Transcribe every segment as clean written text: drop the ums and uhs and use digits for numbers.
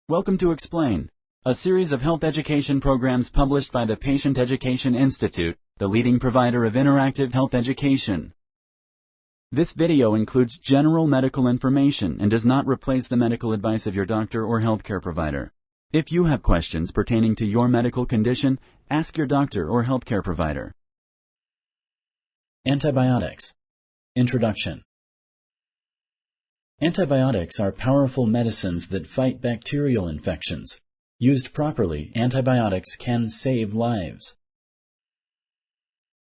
Welcome to Explain, a series of health education programs published by the Patient Education Institute, the leading provider of interactive health education. This video includes general medical information and does not replace the medical advice of your doctor or healthcare provider. If you have questions pertaining to your medical condition, ask your doctor or healthcare provider. Antibiotics. Introduction. Antibiotics are powerful medicines that fight bacterial infections. Used properly, antibiotics can save lives.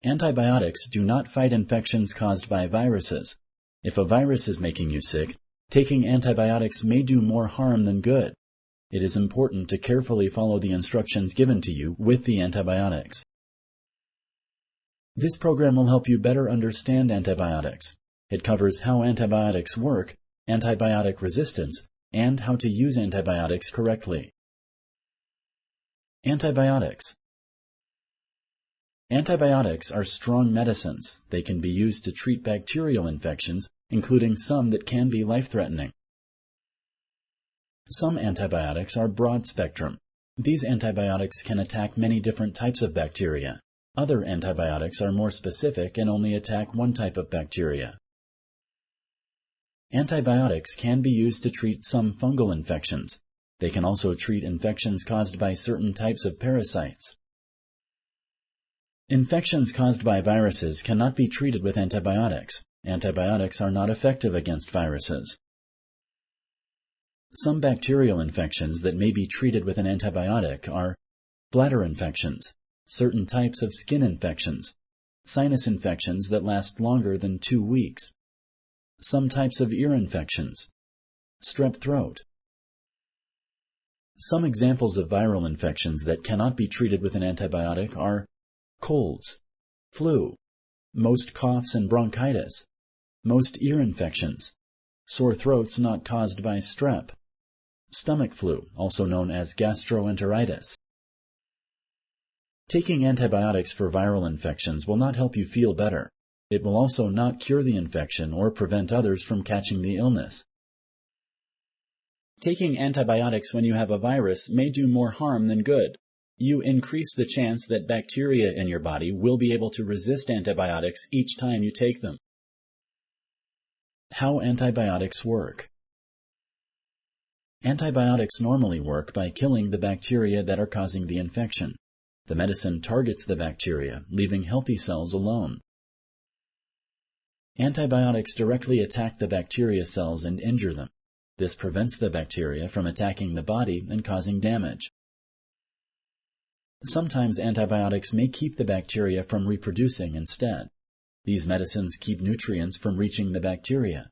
Antibiotics do not fight infections caused by viruses. If a virus is making you sick, taking antibiotics may do more harm than good. It is important to carefully follow the instructions given to you with the antibiotics. This program will help you better understand antibiotics. It covers how antibiotics work, antibiotic resistance, and how to use antibiotics correctly. Antibiotics. Antibiotics are strong medicines. They can be used to treat bacterial infections, including some that can be life-threatening. Some antibiotics are broad-spectrum. These antibiotics can attack many different types of bacteria. Other antibiotics are more specific and only attack one type of bacteria. Antibiotics can be used to treat some fungal infections. They can also treat infections caused by certain types of parasites. Infections caused by viruses cannot be treated with antibiotics. Antibiotics are not effective against viruses. Some bacterial infections that may be treated with an antibiotic are bladder infections, certain types of skin infections, sinus infections that last longer than 2 weeks, some types of ear infections, strep throat. Some examples of viral infections that cannot be treated with an antibiotic are colds, flu, most coughs and bronchitis, most ear infections, sore throats not caused by strep, stomach flu, also known as gastroenteritis. Taking antibiotics for viral infections will not help you feel better. It will also not cure the infection or prevent others from catching the illness. Taking antibiotics when you have a virus may do more harm than good. You increase the chance that bacteria in your body will be able to resist antibiotics each time you take them. How antibiotics work. Antibiotics normally work by killing the bacteria that are causing the infection. The medicine targets the bacteria, leaving healthy cells alone. Antibiotics directly attack the bacteria cells and injure them. This prevents the bacteria from attacking the body and causing damage. Sometimes antibiotics may keep the bacteria from reproducing instead. These medicines keep nutrients from reaching the bacteria.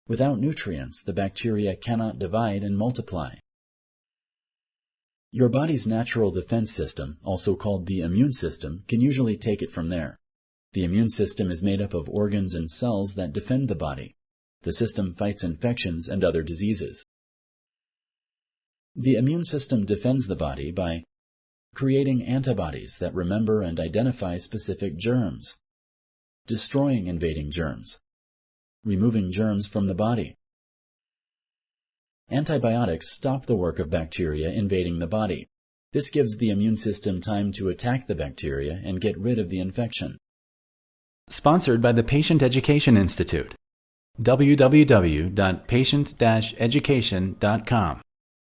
Without nutrients, the bacteria cannot divide and multiply. Your body's natural defense system, also called the immune system, can usually take it from there. The immune system is made up of organs and cells that defend the body. The system fights infections and other diseases. The immune system defends the body by creating antibodies that remember and identify specific germs, destroying invading germs, removing germs from the body. Antibiotics stop the work of bacteria invading the body. This gives the immune system time to attack the bacteria and get rid of the infection. Sponsored by the Patient Education Institute. www.patient-education.com.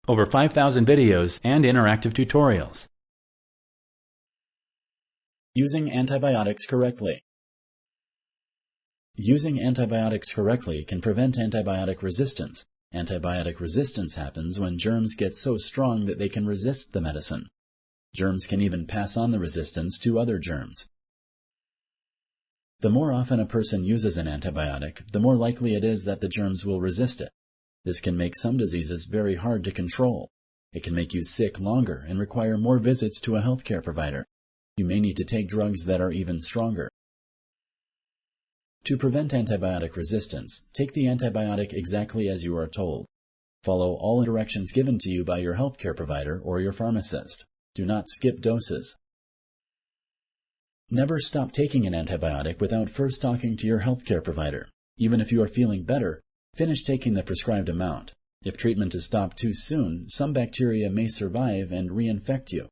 Over 5,000 videos and interactive tutorials. Using antibiotics correctly. Using antibiotics correctly can prevent antibiotic resistance. Antibiotic resistance happens when germs get so strong that they can resist the medicine. Germs can even pass on the resistance to other germs. The more often a person uses an antibiotic, the more likely it is that the germs will resist it. This can make some diseases very hard to control. It can make you sick longer and require more visits to a healthcare provider. You may need to take drugs that are even stronger. To prevent antibiotic resistance, take the antibiotic exactly as you are told. Follow all directions given to you by your healthcare provider or your pharmacist. Do not skip doses. Never stop taking an antibiotic without first talking to your healthcare provider. Even if you are feeling better, finish taking the prescribed amount. If treatment is stopped too soon, some bacteria may survive and reinfect you.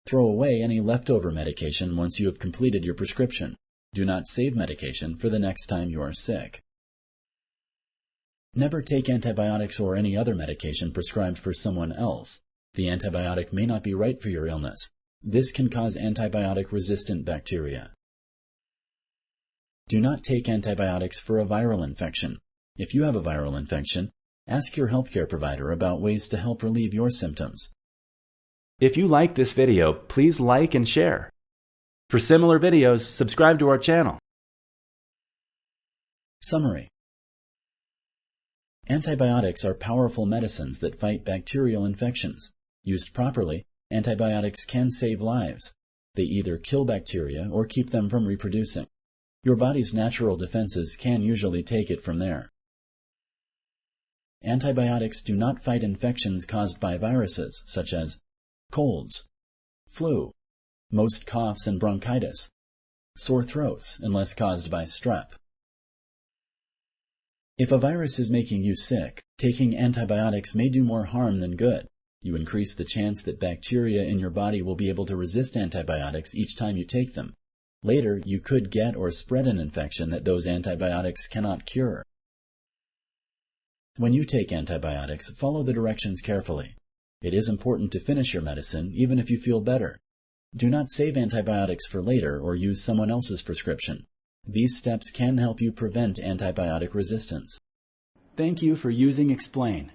Throw away any leftover medication once you have completed your prescription. Do not save medication for the next time you are sick. Never take antibiotics or any other medication prescribed for someone else. The antibiotic may not be right for your illness. This can cause antibiotic-resistant bacteria. Do not take antibiotics for a viral infection. If you have a viral infection, ask your healthcare provider about ways to help relieve your symptoms. If you like this video, please like and share. For similar videos, subscribe to our channel. Summary. Antibiotics are powerful medicines that fight bacterial infections. Used properly, antibiotics can save lives. They either kill bacteria or keep them from reproducing. Your body's natural defenses can usually take it from there. Antibiotics do not fight infections caused by viruses, such as colds, flu, most coughs and bronchitis, sore throats unless caused by strep. If a virus is making you sick, taking antibiotics may do more harm than good. You increase the chance that bacteria in your body will be able to resist antibiotics each time you take them. Later, you could get or spread an infection that those antibiotics cannot cure. When you take antibiotics, follow the directions carefully. It is important to finish your medicine even if you feel better. Do not save antibiotics for later or use someone else's prescription. These steps can help you prevent antibiotic resistance. Thank you for using Explain.